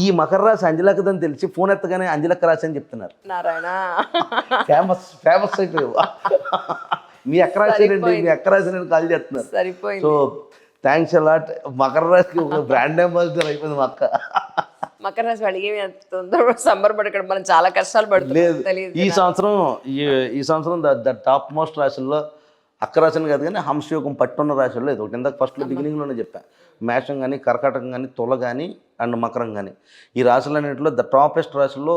ఈ మకర రాశి అంజలక్కదని తెలిసి ఫోన్ ఎత్తగానే అంజలక్క రాశి అని చెప్తున్నారు. నారాయణ ఫేమస్ అయిపోయావు. మీ అక్క రాశి అండి, మీ అక్క రాశి అని కాల్ చేస్తున్నారు. సరిపోయింది. So thanks a lot. మకర రాశికి ఒక బ్రాండ్ అంబాసిడర్ అయిపోయింది మా అక్క. మకర రాశి వాళ్ళకి ఏమి అంత తొందరగా సంబరపడక్కడ మనం చాలా కష్టాలు పడుతున్నాం. లేదు, తెలియదు ఈ సంవత్సరం ద టాప్ మోస్ట్ రాశుల్లో అక్క రాశిని కాదు కానీ హంసయోగం పట్టున్న రాశుల్లో ఇది ఒకటి. ఇందాక ఫస్ట్లో బిగినింగ్లోనే చెప్పాను. మేషం కానీ, కర్కాటకం కానీ, తుల కానీ అండ్ మకరం కానీ, ఈ రాశులన్నింటిలో ద టాపెస్ట్ రాశుల్లో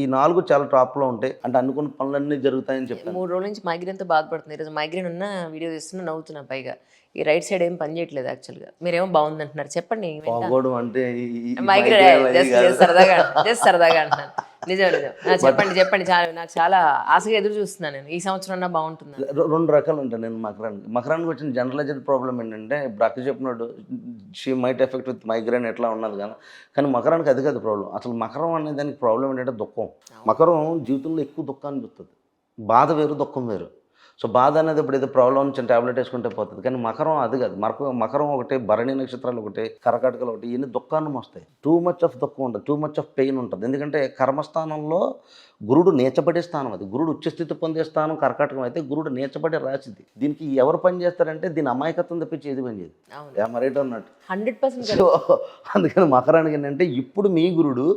ఈ 4 చాలా టాప్లో ఉంటాయి. అంటే అనుకున్న పనులన్నీ జరుగుతాయని చెప్పాను. 3 రోజుల నుంచి మైగ్రేన్తో బాధపడుతుంది. ఈరోజు మైగ్రేన్ ఉన్న వీడియో తీస్తున్నా, నవ్వుతున్నా. పైగా ఈ రైట్ సైడ్ ఏం పని చేయట్లేదు యాక్చువల్గా. మీరేమో బాగుంది అంటున్నారు, చెప్పండి. పోగొడం అంటే మైగ్రేన్ జస్ట్ సరదాగా అంటున్నాను. నిజం. చెప్పండి. నాకు చాలా ఆశగా ఎదురు చూస్తున్నాను నేను. ఈ సంవత్సరం బాగుంటుంది. 2 రకాలు ఉంటాయి. నేను మకరానికి వచ్చిన జనరలైజ్డ్ ప్రాబ్లం ఏంటంటే, ఇప్పుడు అక్క చెప్పినట్టు she might effect with migraine ఎట్లా ఉన్నది కానీ మకరానికి అది కాదు ప్రాబ్లం. అసలు మకరం అనే దానికి ప్రాబ్లం ఏంటంటే దుఃఖం. మకరం జీవితంలో ఎక్కువ దుఃఖాన్ని చూస్తుంది. బాధ వేరు, దుఃఖం వేరు. సో బాధ అనేది ఇప్పుడు ఏదో ప్రాబ్లం నుంచి టాబ్లెట్ వేసుకుంటే పోతుంది. కానీ మకరం అది కాదు. మకరం ఒకటి, భరణి నక్షత్రాలు ఒకటి, కర్కాటకలు ఒకటి, ఇవన్నీ దుఃఖాన్ని వస్తాయి. టూ మచ్ ఆఫ్ దుఃఖం ఉంటుంది, టూ మచ్ ఆఫ్ పెయిన్ ఉంటుంది. ఎందుకంటే కర్మస్థానంలో గురుడు నీచబడే స్థానం అది. గురుడు ఉచ్చస్థితి పొందే స్థానం కర్కాటకం అయితే, గురుడు నీచబడే రాశిది. దీనికి ఎవరు పని చేస్తారంటే దీని అమాయకత్వం తప్పించి ఏది పని చేయదు. మరేటో అన్నట్టు 100%. సో అందుకని మకరానికి ఏంటంటే, ఇప్పుడు మీ గురుడు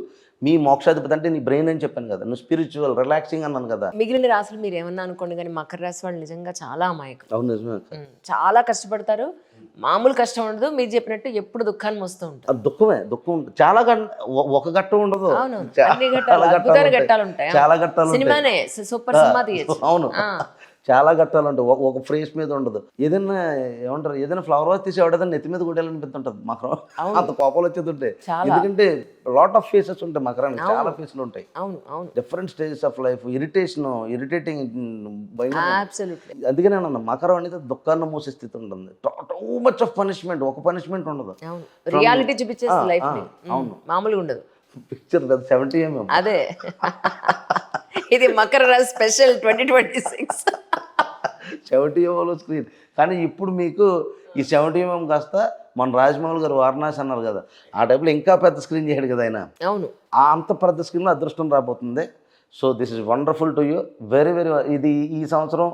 మీ మోక్షాధిపతి అంటే నీ బ్రెయిన్ అని చెప్పాను కదా, నువ్వు స్పిరిచువల్ రిలాక్సింగ్ అన్నాను కదా. మిగిలిన రాశులు మీరు ఏమన్నా అనుకోండి, కానీ మకర రాశి వాళ్ళు నిజంగా చాలా అమాయకం. అవును, నిజమే. చాలా కష్టపడతారు. మామూలు కష్టం ఉండదు. మీరు చెప్పినట్టు ఎప్పుడు దుఃఖాన్ని వస్తూ ఉంటారు. దుఃఖం ఉంటుంది. చాలా ఒక ఘట్టం ఉండదు. అద్భుతమైన ఘట్టాలు ఉంటాయి. చాలా ఘట్టాలు. సినిమానే సూపర్ సినిమా తీయచ్చు. అవును, చాలా ఘట్టాలు ఉంటాయి. ఒక ఫ్రేస్ మీద ఉండదు. ఏదైనా ఏమంటారు, ఏదైనా ఫ్లవర్ వాజ్ తీసి ఎవడైనా నెత్తి మీద కొట్టాలనిపిస్తుంటుంది మకరం. అంత కోపాలు వచ్చేది ఉంటాయి. ఎందుకంటే లాట్ ఆఫ్ ఫేసెస్ ఉంటాయి మకరానికి. చాలా ఫేస్లు ఉంటాయి. Different stages of life. Irritating భయం. అందుకనే అన్న మకరం అనేది దుఃఖాన్ని మూసే స్థితి ఉంటుంది. Too much of punishment. ఒక పనిష్మెంట్ ఉండదు. రియాలిటీ చూపించేసి లైఫ్. అవును, మామూలుగా ఉండదు. Picture 70 mm. అదే ఇది మకర రాశి స్పెషల్ 2026 70 mm స్క్రీన్. కానీ ఇప్పుడు మీకు ఈ 70 mm కాస్త మన రాజమౌళి గారు వారణాసి అన్నారు కదా, ఆ టైప్లో ఇంకా పెద్ద స్క్రీన్ చేయడు కదా ఆయన. అవును, అంత పెద్ద స్క్రీన్లో అదృష్టం రాబోతుంది. So this is wonderful to you. Very ఇది ఈ సంవత్సరం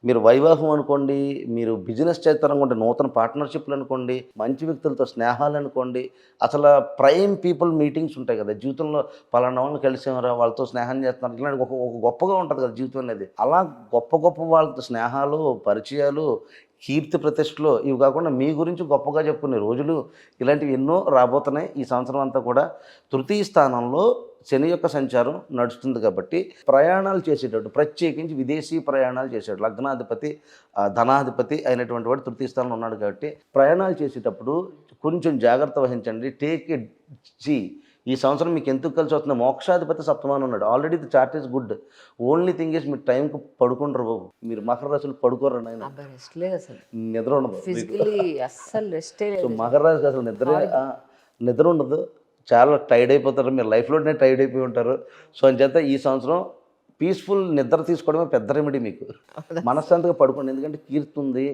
మీరు వైవాహం అనుకోండి, మీరు బిజినెస్ చేస్తారనుకోండి, నూతన పార్ట్నర్షిప్లు అనుకోండి, మంచి వ్యక్తులతో స్నేహాలు అనుకోండి, అసలు ప్రైమ్ పీపుల్ మీటింగ్స్ ఉంటాయి కదా జీవితంలో. పలానా వాళ్ళని కలిసేవారా, వాళ్ళతో స్నేహం చేస్తున్నారు, ఇలాంటి ఒక గొప్పగా ఉంటుంది కదా జీవితం అనేది. అలా గొప్ప వాళ్ళతో స్నేహాలు, పరిచయాలు, కీర్తి ప్రతిష్టలు, ఇవి కాకుండా మీ గురించి గొప్పగా చెప్పుకునే రోజులు ఇలాంటివి ఎన్నో రాబోతున్నాయి. ఈ సంవత్సరం అంతా కూడా తృతీయ స్థానంలో శని యొక్క సంచారం నడుస్తుంది కాబట్టి ప్రయాణాలు చేసేటట్టు, ప్రత్యేకించి విదేశీ ప్రయాణాలు చేసేటట్టు, లగ్నాధిపతి ధనాధిపతి అయినటువంటి వాడు తృతీయ స్థానంలో ఉన్నాడు కాబట్టి ప్రయాణాలు చేసేటప్పుడు కొంచెం జాగ్రత్త వహించండి. Take it easy. ఈ సంవత్సరం మీకు ఎందుకు కలిసి వస్తుంది, మోక్షాధిపతి సప్తమానం ఉన్నాడు. Already the chart is good. Only thing is మీరు టైంకి పడుకుంటారు బాబు. మీరు మకర రాశులు పడుకోరు నాయన, నిద్ర ఉండదు. సో మకర రాశి అసలు నిద్ర ఉండదు. చాలా టైర్డ్ అయిపోతారు. మీరు లైఫ్లోనే టైర్డ్ అయిపోయి ఉంటారు. సో అంచేత ఈ సంవత్సరం పీస్ఫుల్ నిద్ర తీసుకోవడమే పెద్ద రెమెడీ మీకు. మనశ్శాంతిగా పడుకోండి. ఎందుకంటే కీర్తి ఉంది,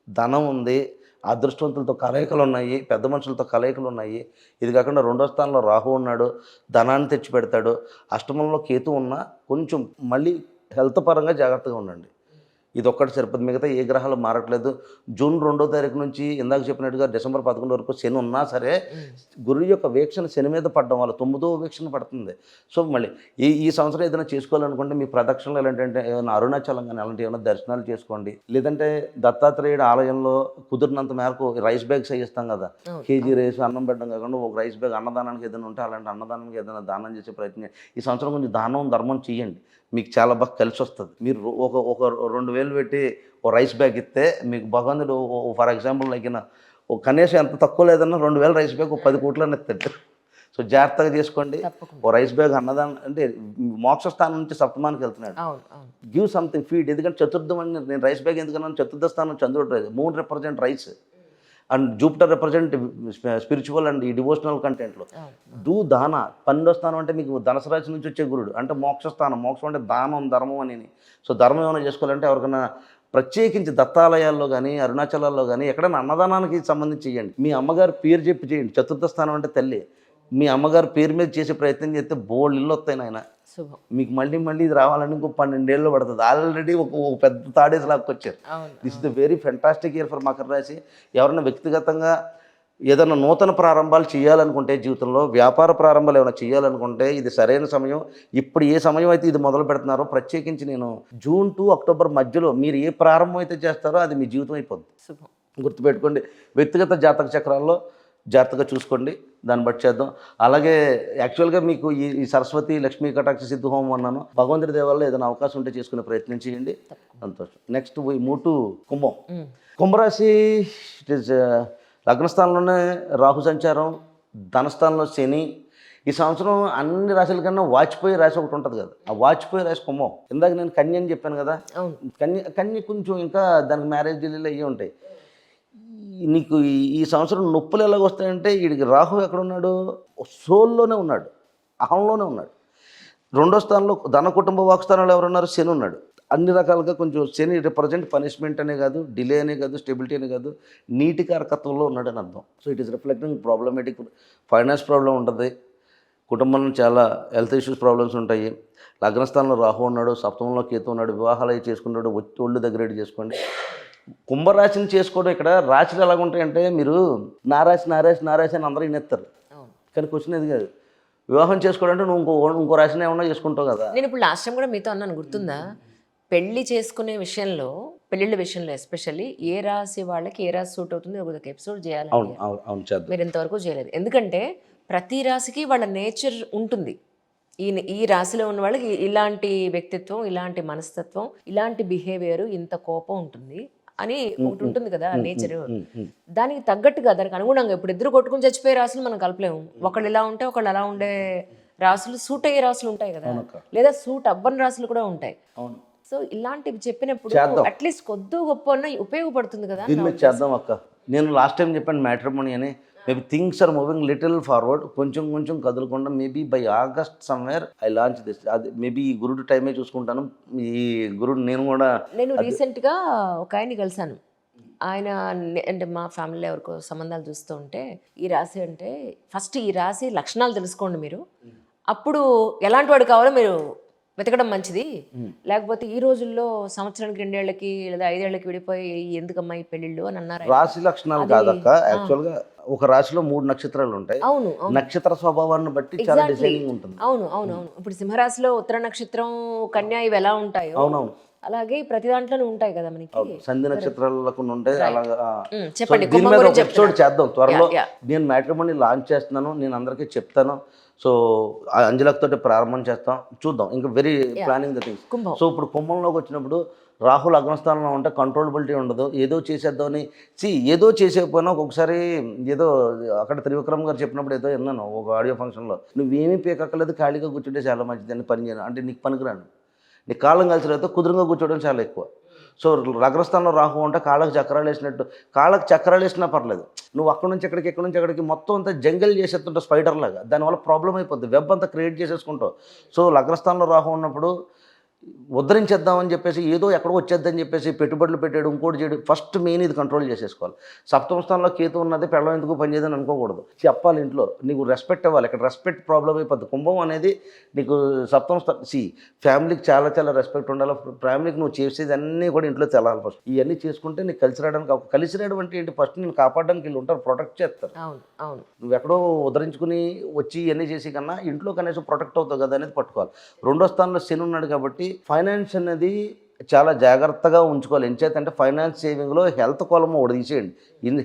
ధనం ఉంది, అదృష్టవంతులతో కలయికలు ఉన్నాయి, పెద్ద మనుషులతో కలయికలు ఉన్నాయి. ఇది కాకుండా 2వ స్థానంలో రాహు ఉన్నాడు, ధనాన్ని తెచ్చి పెడతాడు. అష్టమంలో కేతు ఉన్నా కొంచెం మళ్ళీ హెల్త్ పరంగా జాగ్రత్తగా ఉండండి. ఇది ఒక్కటి సరిపోదు. మిగతా ఏ గ్రహాలు మారట్లేదు. జూన్ 2వ తారీఖు నుంచి ఇందాక చెప్పినట్టుగా డిసెంబర్ 11 వరకు శని ఉన్నా సరే గురువు యొక్క వీక్షణ శని మీద పడడం వల్ల 9వ వీక్షణ పడుతుంది. సో మళ్ళీ ఈ సంవత్సరం ఏదైనా చేసుకోవాలనుకుంటే మీ ప్రదక్షిణలు ఎలాంటి ఏమైనా అరుణాచలం కానీ అలాంటి ఏమైనా దర్శనాలు చేసుకోండి. లేదంటే దత్తాత్రేయుడు ఆలయంలో కుదిరినంత మేరకు రైస్ బ్యాగ్స్ ఇస్తాం కదా, కేజీ రైస్ అన్నం పెట్టడం కాకుండా ఒక రైస్ బ్యాగ్ అన్నదానానికి ఏదైనా ఉంటే అలాంటి అన్నదానానికి ఏదైనా దానం చేసే ప్రయత్నం. ఈ సంవత్సరం కొంచెం దానం ధర్మం చేయండి, మీకు చాలా బాగా కలిసి వస్తుంది. మీరు ఒక 2000 పెట్టి ఓ రైస్ బ్యాగ్ ఇస్తే మీకు భగవంతుడు ఫర్ ఎగ్జాంపుల్ లైక్ ఒక కనీసం ఎంత తక్కువ లేదన్నా 2000 రైస్ బ్యాగ్ 10 కోట్లని ఎత్తాడు. సో జాగ్రత్తగా చేసుకోండి. ఓ రైస్ బ్యాగ్ అన్నదానం అంటే మోక్ష స్థానం నుంచి సప్తమానికి వెళ్తున్నాడు. Give something feed. ఎందుకంటే చతుర్థం అని నేను రైస్ బ్యాగ్ ఎందుకన్నాను, చతుర్థ స్థానం చంద్రుడు rice, moon represent rice and Jupiter represent spiritual and ఈ డివోషనల్ కంటెంట్లో. డూ దాన. 12వ స్థానం అంటే మీకు ధనసరాశి నుంచి వచ్చే గురుడు అంటే మోక్షస్థానం. మోక్షం అంటే దానం, ధర్మం అని. సో ధర్మం ఏమైనా చేసుకోవాలంటే ఎవరికైనా ప్రత్యేకించి దత్తాలయాల్లో కానీ అరుణాచలాల్లో కానీ ఎక్కడైనా అన్నదానానికి సంబంధించి చేయండి. మీ అమ్మగారు పేరు చెప్పి చేయండి. చతుర్థ స్థానం అంటే తల్లి. మీ అమ్మగారు పేరు మీద చేసే ప్రయత్నం చేస్తే బోల్డ్ ఇల్లు వస్తాయి నాయన. శుభం. మీకు మళ్ళీ మళ్ళీ ఇది రావాలని ఇంకో 12 ఏళ్ళు పడుతుంది. ఆల్రెడీ ఒక పెద్ద తాడేసి లాక్కొచ్చారు. అవును. This is the very fantastic year for Makar రాశి. ఎవరైనా వ్యక్తిగతంగా ఏదైనా నూతన ప్రారంభాలు చేయాలనుకుంటే, జీవితంలో వ్యాపార ప్రారంభాలు ఏమైనా చేయాలనుకుంటే ఇది సరైన సమయం. ఇప్పుడు ఏ సమయం అయితే ఇది మొదలు పెడుతున్నారో, ప్రత్యేకించి నేను జూన్ టు అక్టోబర్ మధ్యలో మీరు ఏ ప్రారంభం అయితే చేస్తారో అది మీ జీవితం అయిపోద్ది. శుభం. గుర్తుపెట్టుకోండి. వ్యక్తిగత జాతక చక్రాల్లో జాగ్రత్తగా చూసుకోండి, దాన్ని బట్టి చేద్దాం. అలాగే యాక్చువల్గా మీకు ఈ సరస్వతి లక్ష్మీ కటాక్ష సిద్ధి హోమం అన్నాను. భగవంతుడి దేవాల్లో ఏదైనా అవకాశం ఉంటే చేసుకునే ప్రయత్నం చేయండి. సంతోషం. నెక్స్ట్ మూవ్ టు కుంభం. కుంభరాశి ఇట్ ఈస్ లగ్నస్థానంలోనే రాహు సంచారం, ధనస్థానంలో శని. ఈ సంవత్సరం అన్ని రాశుల కన్నా వాజ్పేయి రాశి ఒకటి ఉంటుంది కదా, ఆ వాజ్పేయి రాశి కుంభం. ఇందాక నేను కన్య అని చెప్పాను కదా, కన్య కొంచెం ఇంకా దానికి మ్యారేజ్ డీలు అయ్యి ఉంటాయి. నీకు ఈ సంవత్సరం నొప్పులు ఎలాగ వస్తాయంటే, వీడికి రాహు ఎక్కడ ఉన్నాడు, సోల్లోనే ఉన్నాడు, అహంలోనే ఉన్నాడు. రెండో స్థానంలో ధన కుటుంబ వాక్స్థానంలో ఎవరున్నారు, శని ఉన్నాడు. అన్ని రకాలుగా కొంచెం శని రిప్రజెంట్ పనిష్మెంట్ అనే కాదు, డిలే అనే కాదు, స్టెబిలిటీ అనే కాదు, నీటి కారకత్వంలో ఉన్నాడని అర్థం. So it is reflecting problematic finance problem ఉంటుంది, కుటుంబంలో చాలా హెల్త్ ఇష్యూస్ ప్రాబ్లమ్స్ ఉంటాయి. లగ్నస్థానంలో రాహు ఉన్నాడు, సప్తమంలో కేతు ఉన్నాడు, వివాహాలు అవి చేసుకున్నాడు, ఒళ్ళు దగ్గర చేసుకోండి. కుంభరాశిని చేసుకోవడం, ఇక్కడ రాశులు ఎలాగుంటాయంటే, మీరు నారాశి అని అందరూ వినేస్తారు, కానీ క్వశ్చన్ ఇది కాదు. వివాహం చేసుకోవాలంటే నువ్వు ఇంకో రాశిని ఏమన్నా చేసుకుంటావు కదా. నేను ఇప్పుడు లాస్ట్ టైం కూడా మీతో అన్నాను, గుర్తుందా? పెళ్లి చేసుకునే విషయంలో, పెళ్ళిళ్ళ విషయంలో ఎస్పెషల్లీ ఏ రాశి వాళ్ళకి ఏ రాశి సూట్ అవుతుంది ఒక ఎపిసోడ్ చేయాలి. అవును చేద్దాం. మీరు ఇంతవరకు చేయలేదు, ఎందుకంటే ప్రతి రాశికి వాళ్ళ నేచర్ ఉంటుంది. ఈ రాశిలో ఉన్న వాళ్ళకి ఇలాంటి వ్యక్తిత్వం, ఇలాంటి మనస్తత్వం, ఇలాంటి బిహేవియర్, ఇంత కోపం ఉంటుంది అని ఒకటి ఉంటుంది కదా నేచర్. దానికి తగ్గట్టుగా, దానికి అనుగుణంగా ఇప్పుడు ఇద్దరు కొట్టుకుని చచ్చిపోయే రాశులు మనం కలపలేము. ఒకళ్ళు ఇలా ఉంటే ఒకళ్ళు అలా ఉండే రాశులు, సూట్ అయ్యే రాశులు ఉంటాయి కదా, లేదా సూట్ అవ్వని రాశులు కూడా ఉంటాయి. సో ఇలాంటివి చెప్పినప్పుడు అట్లీస్ట్ కొద్ది గొప్ప ఉపయోగపడుతుంది కదా. దీని మీద చేద్దాం అక్క. నేను లాస్ట్ టైం చెప్పాను మ్యాట్రిమోనీ అని. Maybe things are moving little forward, కొంచెం కదలకుండా maybe by August somewhere I launch this. అది మేబీ ఈ గురుడు టైమే చూసుకుంటాను. ఈ గురుడు నేను రీసెంట్గా ఒక ఆయన్ని కలిశాను. ఆయన అంటే మా ఫ్యామిలీలో ఎవరికో సంబంధాలు చూస్తూ ఉంటే, ఈ రాశి అంటే ఫస్ట్ ఈ రాశి లక్షణాలు తెలుసుకోండి మీరు, అప్పుడు ఎలాంటి వాడు కావాలో మీరు వెతకడం మంచిది. లేకపోతే ఈ రోజుల్లో సంవత్సరానికి 2 ఏళ్ళకి లేదా 5 ఏళ్ళకి విడిపోయి ఎందుకమ్మా ఈ పెళ్ళిళ్ళు అని అన్నారు. రాశి లక్షణాలు కాదక్క, యాక్చువల్గా ఒక రాశిలో 3 నక్షత్రాలు ఉంటాయి. అవును, నక్షత్ర స్వభావాన్ని బట్టి చాలా డిజైనింగ్ ఉంటుంది. అవును. ఇప్పుడు సింహరాశిలో ఉత్తర నక్షత్రం, కన్యా ఇవి ఎలా ఉంటాయో, అవునవును, అలాగే ప్రతి దాంట్లోనే ఉంటాయి కదా మనకి. సంధి నక్షత్రాలకు ఉంటాయి. అలాగా చెప్పండి, దీని మీద ఒక ఎపిసోడ్ చేద్దాం త్వరలో. నేను మ్యాట్రిమోనీ లాంచ్ చేస్తున్నాను, నేను అందరికీ చెప్తాను. సో అంజలతో ప్రారంభం చేస్తాం, చూద్దాం. ఇంకా very planning the things. So ఇప్పుడు కుంభంలోకి వచ్చినప్పుడు రాహుల్ అగ్నస్థానంలో ఉంటే కంట్రోలబిలిటీ ఉండదు. ఏదో చేసేద్దామని ఏదో చేసేకపోయినా ఒక్కొక్కసారి ఏదో అక్కడ త్రివిక్రమ్ గారు చెప్పినప్పుడు ఏదో విన్నాను ఒక ఆడియో ఫంక్షన్లో, నువ్వేమీ పీకక్కర్లేదు, ఖాళీగా కూర్చుంటే చాలా మంచిది అని పని చేయను అంటే నీకు పనికిరాను. నీ కాళ్ళం కలిసి అయితే కుదురుగా కూర్చోవడం చాలా ఎక్కువ. సో లగ్నస్థానంలో రాహు అంటే కాళ్ళకు చక్రాలు వేసినట్టు, కాళ్ళకు చక్రాలు వేసినా పర్లేదు, నువ్వు అక్కడి నుంచి ఎక్కడికి, ఎక్కడి నుంచి ఎక్కడికి మొత్తం అంతా జంగల్ చేసేస్తుంటావు స్పైడర్ లాగా. దానివల్ల ప్రాబ్లం అయిపోద్ది, వెబ్ అంతా క్రియేట్ చేసేసుకుంటావు. సో లగ్నస్థానంలో రాహు ఉన్నప్పుడు ఉద్ధరించేద్దామని చెప్పేసి ఏదో ఎక్కడో వచ్చేద్దని చెప్పేసి పెట్టుబడులు పెట్టాడు, ఇంకోటి చేయడు. ఫస్ట్ మెయిన్ ఇది కంట్రోల్ చేసేసుకోవాలి. సప్తమ స్థానంలో కేతు ఉన్నది, పెళ్ళం ఎందుకు పనిచేయదని అనుకోకూడదు. చెప్పాలి ఇంట్లో, నీకు రెస్పెక్ట్ ఇవ్వాలి. ఇక్కడ రెస్పెక్ట్ ప్రాబ్లం అయిపోద్ది. కుంభం అనేది నీకు సప్తమ స్థానం. ఫ్యామిలీకి చాలా చాలా రెస్పెక్ట్ ఉండాలి. ఫ్యామిలీకి నువ్వు చేసేది అన్నీ కూడా ఇంట్లో తెలాలి. ఫస్ట్ ఇవన్నీ చేసుకుంటే నీకు కలిసి రావడానికి, కలిసి రావడం అంటే ఏంటి, ఫస్ట్ నేను కాపాడడానికి వీళ్ళు ఉంటారు, ప్రొటెక్ట్ చేస్తారు. నువ్వు ఎక్కడో ఉద్ధరించుకుని వచ్చి ఇవన్నీ చేసి కన్నా ఇంట్లో కనీసం ప్రొటెక్ట్ అవుతావు కదా అనేది పట్టుకోవాలి. రెండో స్థానంలో శని ఉన్నాడు కాబట్టి ఫైనాన్స్ అనేది చాలా జాగ్రత్తగా ఉంచుకోవాలి. ఎంచేతంటే ఫైనాన్స్ సేవింగ్లో హెల్త్ కాలమ్ ఒకటి తీసేయండి.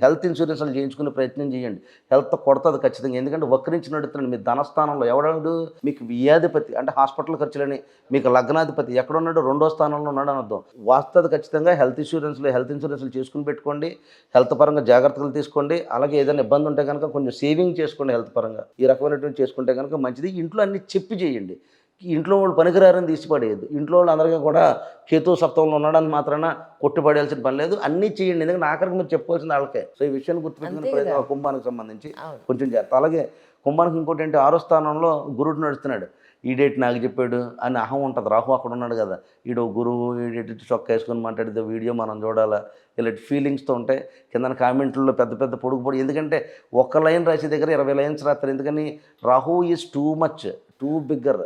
హెల్త్ ఇన్సూరెన్స్లు చేయించుకునే ప్రయత్నం చేయండి. హెల్త్ కొడుతుంది ఖచ్చితంగా, ఎందుకంటే వక్రించి నడుతున్నాడు. మీ ధనస్థానంలో ఎవడాడు మీకు వ్యాధిపతి అంటే హాస్పిటల్ ఖర్చులని, మీకు లగ్నాధిపతి ఎక్కడున్నాడు, రెండో స్థానంలో ఉన్నాడు అని అర్థం. వాస్తది ఖచ్చితంగా హెల్త్ ఇన్సూరెన్స్లు చేసుకుని పెట్టుకోండి. హెల్త్ పరంగా జాగ్రత్తలు తీసుకోండి. అలాగే ఏదైనా ఇబ్బంది ఉంటే కనుక కొంచెం సేవింగ్ చేసుకోండి. హెల్త్ పరంగా ఈ రకమైనటువంటి చేసుకుంటే కనుక మంచిది. ఇంట్లో అన్ని చెప్పి చేయండి. ఇంట్లో వాళ్ళు పనికిరారని తీసిపడేయద్దు. ఇంట్లో వాళ్ళు అందరికీ కూడా కేతు సప్తమంలో ఉన్నాడని మాత్రాన కొట్టుపడేయాల్సిన పని లేదు, అన్నీ చేయండి. ఎందుకంటే ఆఖరికి మీరు చెప్పుకోవాల్సిన వాళ్ళకే. సో ఈ విషయాన్ని గుర్తుపెట్టుకుని ప్రతి కుంభానికి సంబంధించి కొంచెం చేస్తారు. అలాగే కుంభానికి ఇంకోటి ఏంటి, 6వ స్థానంలో గురుడు నడుస్తున్నాడు. ఈ డేట్ నాకు చెప్పాడు అని అహం ఉంటుంది. రాహు అక్కడ ఉన్నాడు కదా, ఈడు గురువు, ఈడు చొక్కా వేసుకొని మాట్లాడితే వీడియో మనం చూడాలా, ఇలాంటి ఫీలింగ్స్తో ఉంటే కింద కామెంట్లలో పెద్ద పెద్ద పొడుగు ఎందుకంటే ఒక లైన్ రాసే దగ్గర 20 లైన్స్ రాస్తారు. ఎందుకని Rahu is too much, two bigger,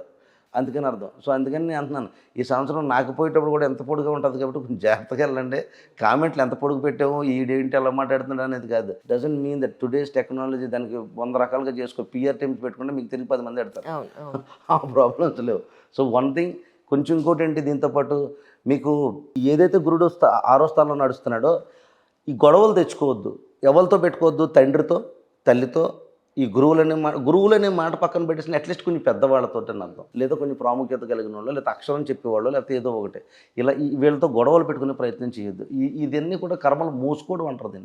అందుకని అర్థం. సో అందుకని నేను అంటున్నాను, ఈ సంవత్సరం నాకు పోయేటప్పుడు కూడా ఎంత పొడుగా ఉంటుంది కాబట్టి కొంచెం జాగ్రత్తగా వెళ్ళండి. కామెంట్లు ఎంత పొడుగు పెట్టామో, ఈడేంటి అలా మాట్లాడుతున్నాడు అనేది కాదు. Doesn't mean that today's technology దానికి 100 రకాలుగా చేసుకో. పిఆర్ టీమ్స్ పెట్టుకుంటే మీకు తిరిగి 10 మంది పెడతారు. అవును అవును ఆ ప్రాబ్లమ్స్ లేవు. సో వన్ థింగ్, కొంచెం ఇంకోటి ఏంటి దీంతోపాటు, మీకు ఏదైతే గురుడు 6వ స్థానంలో నడుస్తున్నాడో ఈ గొడవలు తెచ్చుకోవద్దు. ఎవరితో పెట్టుకోవద్దు, తండ్రితో, తల్లితో, ఈ గురువులనే మాట పక్కన పెట్టేసిన అట్లీస్ట్ కొంచెం పెద్దవాళ్ళతో అర్థం, లేదా కొంచెం ప్రాముఖ్యత కలిగిన వాళ్ళు, లేదా అక్షరం చెప్పేవాళ్ళు, లేకపోతే ఏదో ఒకటి ఇలా వీళ్ళతో గొడవలు పెట్టుకునే ప్రయత్నం చేయొద్దు. ఇదన్నీ కూడా కర్మలు మూసుకోవడం అంటారు దీన్ని.